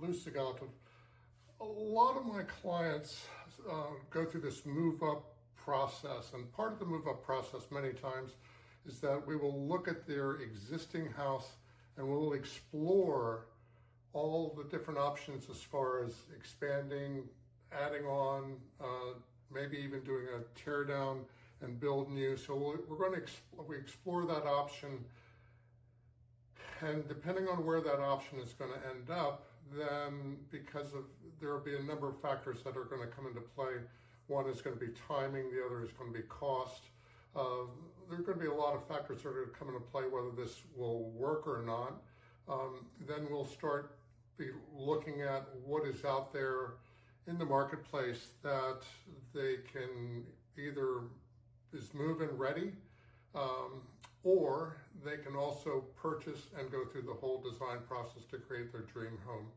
Lucigat. A lot of my clients go through this move-up process, and part of the move-up process many times is that we will look at their existing house and we'll explore all the different options as far as expanding, adding on, maybe even doing a tear down and build new. So we're going to we explore that option, and depending on where that option is going to end up, then because of there will be a number of factors that are going to come into play. One is going to be timing, the other is going to be cost. There are going to be a lot of factors that are going to come into play whether this will work or not. Then we'll start be looking at what is out there in the marketplace that they can either is move-in ready, or they can also purchase and go through the whole design process to create their dream home.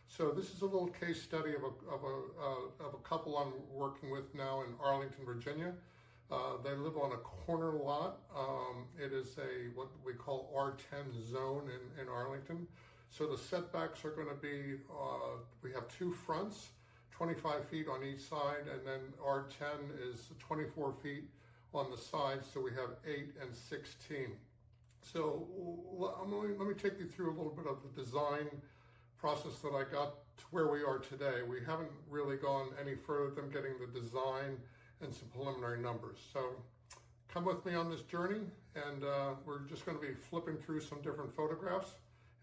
So this is a little case study of a couple I'm working with now in Arlington, Virginia. They live on a corner lot. It is what we call R10 zone in Arlington. So the setbacks are going to be, we have two fronts, 25 feet on each side, and then R10 is 24 feet on the sides, so we have 8 and 16. So let me take you through a little bit of the design process that I got to where we are today. We haven't really gone any further than getting the design and some preliminary numbers. So come with me on this journey, and we're just going to be flipping through some different photographs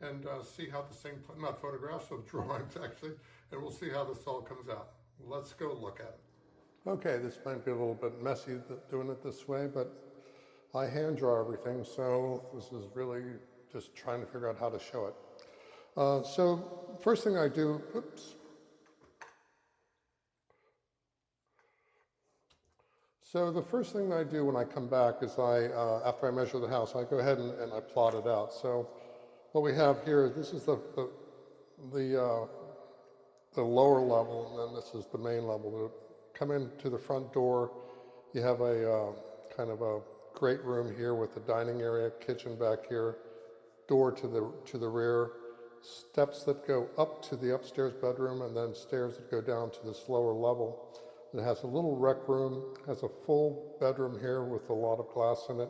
and see how the same, not photographs, of drawings actually, and we'll see how this all comes out. Let's go look at it. Okay, this might be a little bit messy doing it this way, but I hand draw everything, so this is really just trying to figure out how to show it. So first thing I do, oops. So the first thing I do when I come back is after I measure the house, I go ahead and I plot it out. So what we have here, this is the lower level, and then this is the main level. Come into the front door, you have a kind of a great room here with the dining area, kitchen back here, door to the rear, steps that go up to the upstairs bedroom, and then stairs that go down to this lower level. It has a little rec room, has a full bedroom here with a lot of glass in it,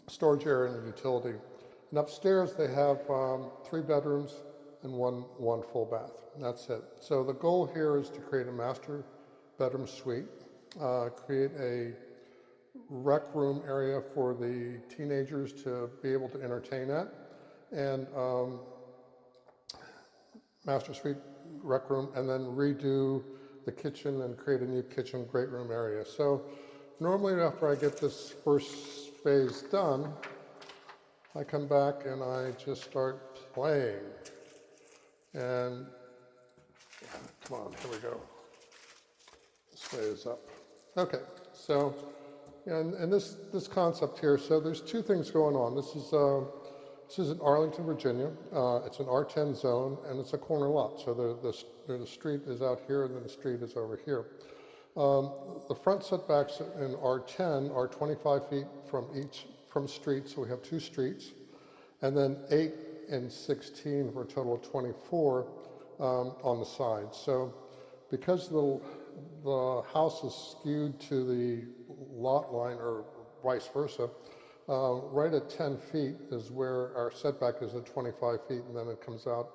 storage area and utility. And upstairs they have 3 bedrooms and one full bath, and that's it. So the goal here is to create a master bedroom suite, create a rec room area for the teenagers to be able to entertain at, and master suite, rec room, and then redo the kitchen and create a new kitchen great room area. So normally after I get this first phase done, I come back and I just start playing. And come on, here we go. This way is up. Okay, so and this concept here. So there's 2 things going on. This is in Arlington, Virginia. It's an R10 zone, and it's a corner lot. So the street is out here, and then the street is over here. The front setbacks in R10 are 25 feet from streets. So we have 2 streets, and then 8 and 16 for a total of 24 on the side. So because the house is skewed to the lot line, or vice versa, right at 10 feet is where our setback is at 25 feet, and then it comes out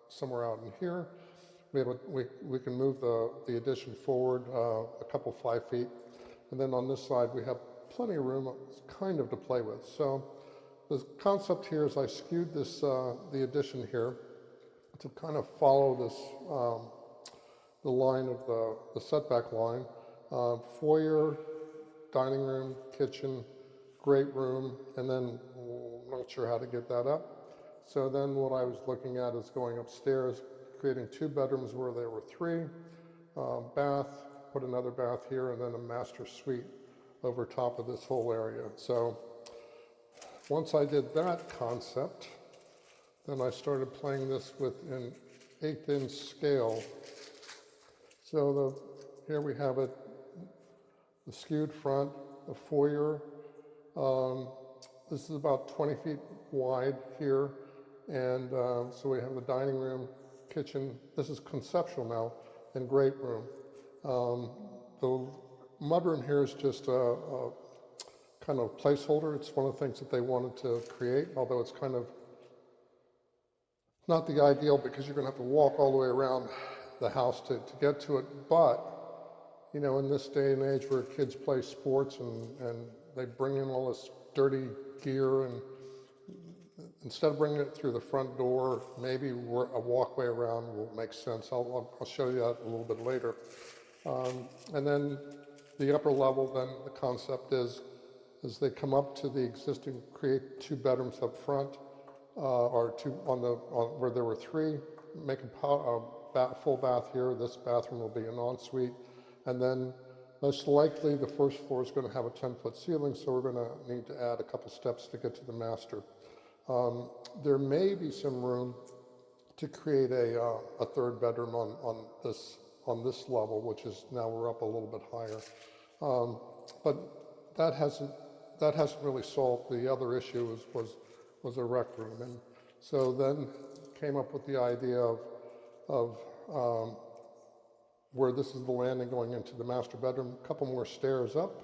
somewhere out in here. We can move the addition forward a couple 5 feet, and then on this side we have plenty of room kind of to play with. So the concept here is I skewed the addition here to kind of follow this the line of the setback line. Foyer, dining room, kitchen, great room, and then not sure how to get that up. So then what I was looking at is going upstairs, creating 2 bedrooms where there were 3, bath, put another bath here, and then a master suite over top of this whole area. So once I did that concept, then I started playing this with an 1/8" scale. So here we have it, the skewed front, the foyer. This is about 20 feet wide here, and so we have the dining room, kitchen. This is conceptual now, and great room. The mudroom here is just a kind of placeholder. It's one of the things that they wanted to create, although it's kind of not the ideal because you're going to have to walk all the way around the house to get to it. But, you know, in this day and age where kids play sports and they bring in all this dirty gear, and instead of bringing it through the front door, maybe a walkway around will make sense. I'll show you that a little bit later. And then the upper level, then the concept is they come up to the existing, create 2 bedrooms up front, or 2 where there were 3, make a full bath here. This bathroom will be an ensuite, and then most likely the first floor is going to have a 10-foot ceiling, so we're going to need to add a couple steps to get to the master. There may be some room to create a 3rd bedroom on this level, which is now we're up a little bit higher, but that hasn't really solved the other issue. Was a rec room, and so then came up with the idea of where this is the landing going into the master bedroom, a couple more stairs up,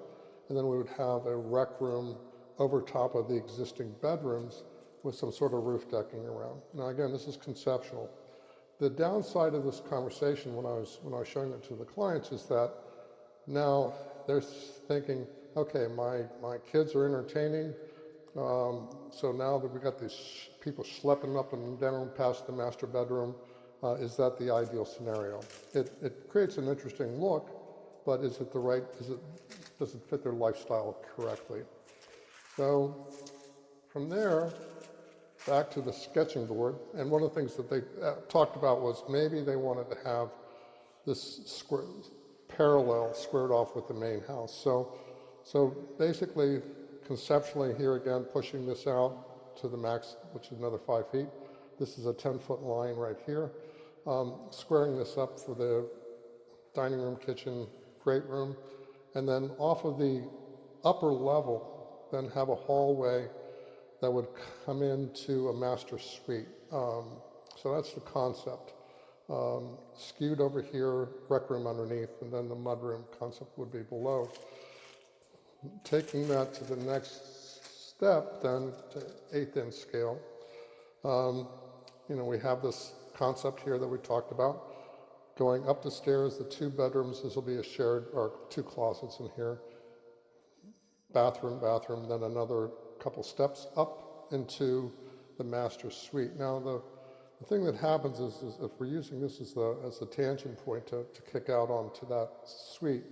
and then we would have a rec room over top of the existing bedrooms with some sort of roof decking around. Now again, this is conceptual. The downside of this conversation when I was showing it to the clients is that now they're thinking, okay, my kids are entertaining, so now that we've got these people schlepping up and down past the master bedroom, is that the ideal scenario? It creates an interesting look, but is it the right, does it fit their lifestyle correctly? So from there, back to the sketching board, and one of the things that they talked about was maybe they wanted to have this parallel squared off with the main house. So basically, conceptually here again, pushing this out to the max, which is another 5 feet. This is a 10-foot line right here. Squaring this up for the dining room, kitchen, great room, and then off of the upper level, then have a hallway that would come into a master suite. So that's the concept. Skewed over here, rec room underneath, and then the mudroom concept would be below. Taking that to the next step, then to 1/8 inch scale, you know, we have this concept here that we talked about. Going up the stairs, the 2 bedrooms, this will be a shared, or 2 closets in here. Bathroom, then another couple steps up into the master suite. Now the thing that happens is if we're using this as the tangent point to kick out onto that suite,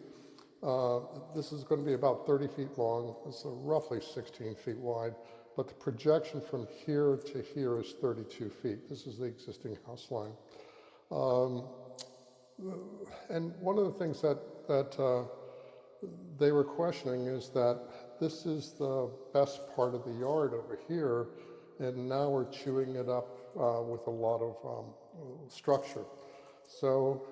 this is going to be about 30 feet long. It's roughly 16 feet wide, but the projection from here to here is 32 feet. This is the existing house line. And one of the things that they were questioning is that this is the best part of the yard over here, and now we're chewing it up with a lot of structure. So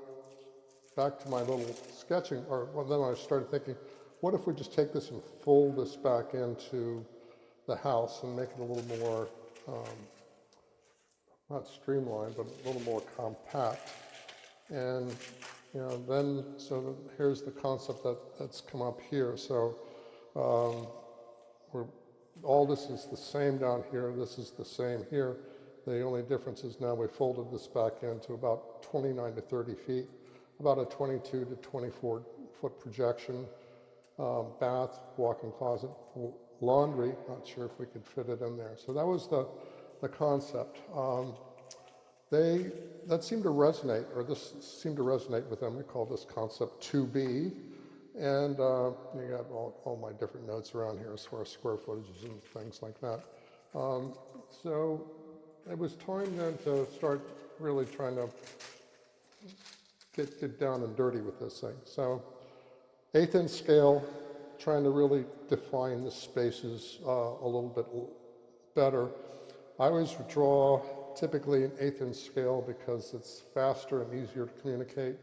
back to my little sketching, then I started thinking, what if we just take this and fold this back into the house and make it a little more, not streamlined, but a little more compact. And, you know, then, so here's the concept that's come up here. So all this is the same down here, this is the same here. The only difference is now we folded this back into about 29 to 30 feet, about a 22 to 24 foot projection, bath, walk-in closet, laundry, not sure if we could fit it in there. So that was the concept. That seemed to resonate, or this seemed to resonate with them. We call this concept 2B. And you got all my different notes around here as far as square footages and things like that. So it was time then to start really trying to get down and dirty with this thing. So 1/8 inch scale, trying to really define the spaces a little bit better. I always draw typically an 1/8 inch scale because it's faster and easier to communicate.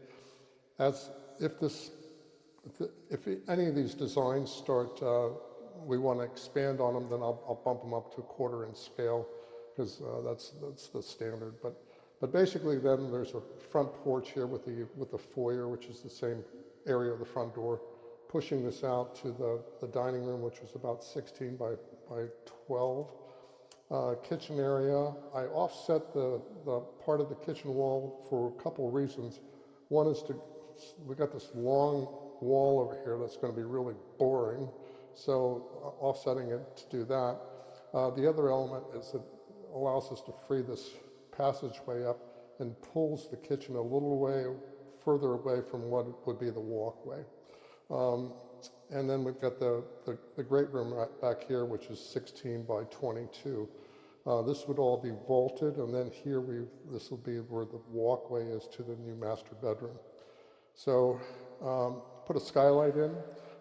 As if any of these designs start, we want to expand on them, then I'll bump them up to 1/4 inch scale because that's the standard. But But basically then there's a front porch here with the foyer, which is the same area of the front door, pushing this out to the dining room, which was about 16 by 12. Kitchen area, I offset the part of the kitchen wall for a couple of reasons. One is we got this long wall over here that's going to be really boring, so offsetting it to do that. The other element is it allows us to free this passageway up and pulls the kitchen a little way further away from what would be the walkway. And then we've got the great room right back here, which is 16 by 22. This would all be vaulted, and then here this will be where the walkway is to the new master bedroom. So put a skylight in.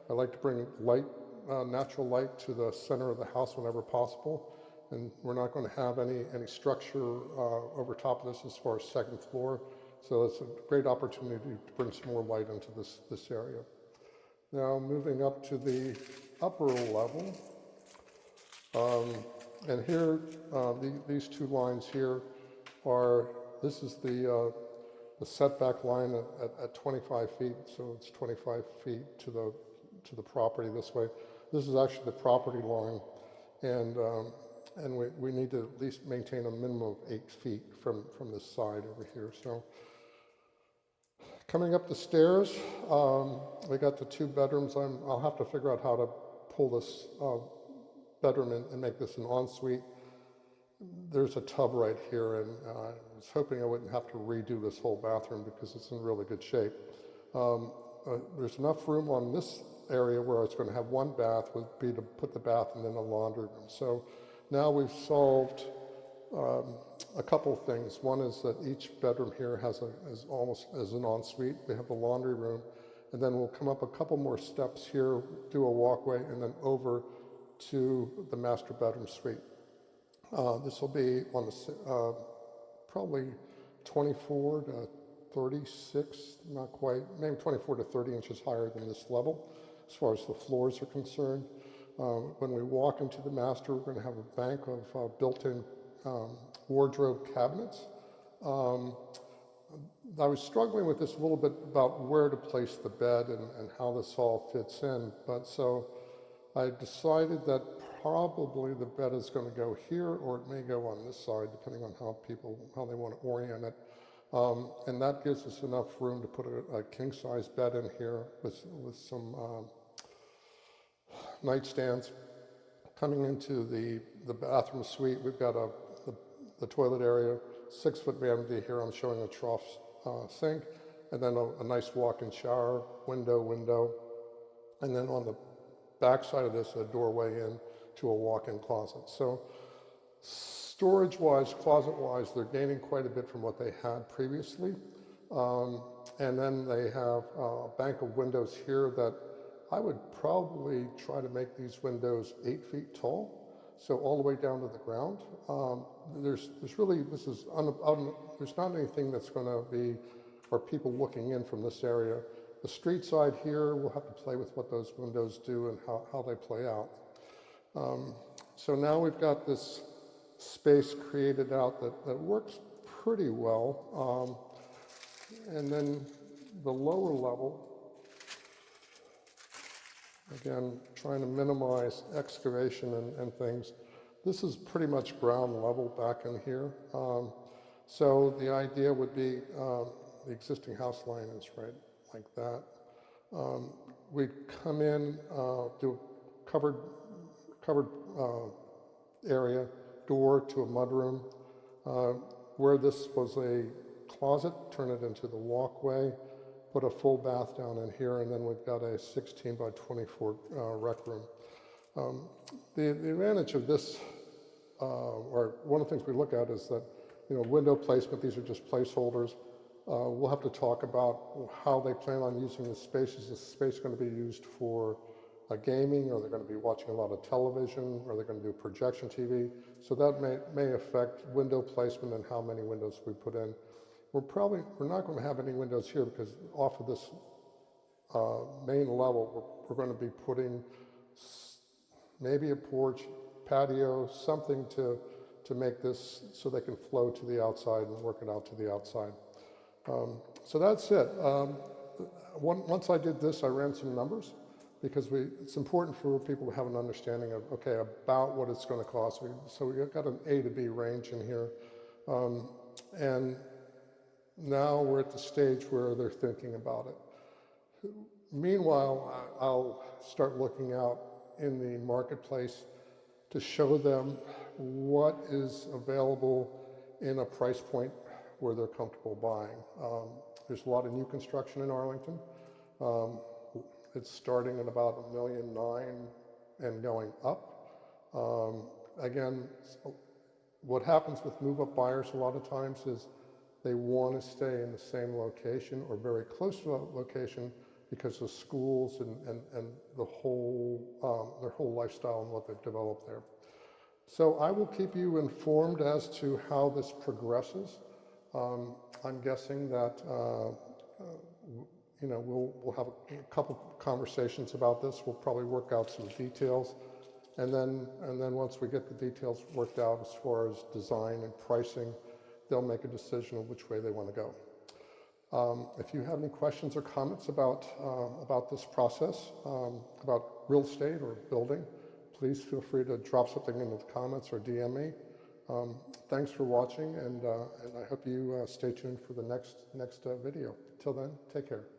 I like to bring light, natural light to the center of the house whenever possible. And we're not going to have any structure over top of this as far as second floor. So it's a great opportunity to bring some more light into this area. Now moving up to the upper level. And here, these two lines here this is the setback line at 25 feet. So it's 25 feet to the property this way. This is actually the property line. And we need to at least maintain a minimum of 8 feet from this side over here. So coming up the stairs, we got the 2 bedrooms. I'll have to figure out how to pull this bedroom in and make this an ensuite. There's a tub right here, and I was hoping I wouldn't have to redo this whole bathroom because it's in really good shape. There's enough room on this area where it's going to have 1 bath would be to put the bath and then a laundry room. So now we've solved a couple of things. One is that each bedroom here is almost as an ensuite. We have the laundry room, and then we'll come up a couple more steps here, do a walkway, and then over to the master bedroom suite. This will be on the probably 24 to 36, not quite, maybe 24 to 30 inches higher than this level as far as the floors are concerned. When we walk into the master, we're going to have a bank of built-in wardrobe cabinets. I was struggling with this a little bit about where to place the bed and how this all fits in, but so I decided that probably the bed is going to go here, or it may go on this side, depending on how they want to orient it. And that gives us enough room to put a king-size bed in here with some nightstands. Coming into the bathroom suite, we've got the toilet area, 6-foot vanity here. I'm showing a trough sink, and then a nice walk-in shower, window, and then on the back side of this, a doorway in to a walk-in closet. So storage-wise, closet-wise, they're gaining quite a bit from what they had previously. And then they have a bank of windows here that I would probably try to make these windows 8 feet tall, so all the way down to the ground. There's not anything that's going to be for people looking in from this area. The street side here, we'll have to play with what those windows do and how they play out. So now we've got this space created out that works pretty well. And then the lower level, again, trying to minimize excavation and things. This is pretty much ground level back in here. So the idea would be the existing house line is right like that. We'd come in, do a covered area, door to a mudroom. Where this was a closet, turn it into the walkway, put a full bath down in here, and then we've got a 16 by 24 rec room. The advantage of this, or one of the things we look at is that, window placement, these are just placeholders. We'll have to talk about how they plan on using the space. Is this space going to be used for gaming, or they're going to be watching a lot of television, or they're going to do projection TV? So that may affect window placement and how many windows we put in. We're not going to have any windows here because off of this main level, we're going to be putting maybe a porch, patio, something to to make this so they can flow to the outside and work it out to the outside. So that's it. Once I did this, I ran some numbers because it's important for people to have an understanding of, okay, about what it's going to cost. So we got an A to B range in here. And now we're at the stage where they're thinking about it. Meanwhile, I'll start looking out in the marketplace to show them what is available in a price point where they're comfortable buying. There's a lot of new construction in Arlington. It's starting at about $1.9 million and going up. Again, what happens with move-up buyers a lot of times is they want to stay in the same location or very close to that location because of schools and the whole, their whole lifestyle and what they've developed there. So I will keep you informed as to how this progresses. I'm guessing that we'll have a couple conversations about this. We'll probably work out some details, and then once we get the details worked out as far as design and pricing, they'll make a decision of which way they want to go. If you have any questions or comments about this process, about real estate or building, please feel free to drop something into the comments or DM me. Thanks for watching, and I hope you stay tuned for the next video. Till then, take care.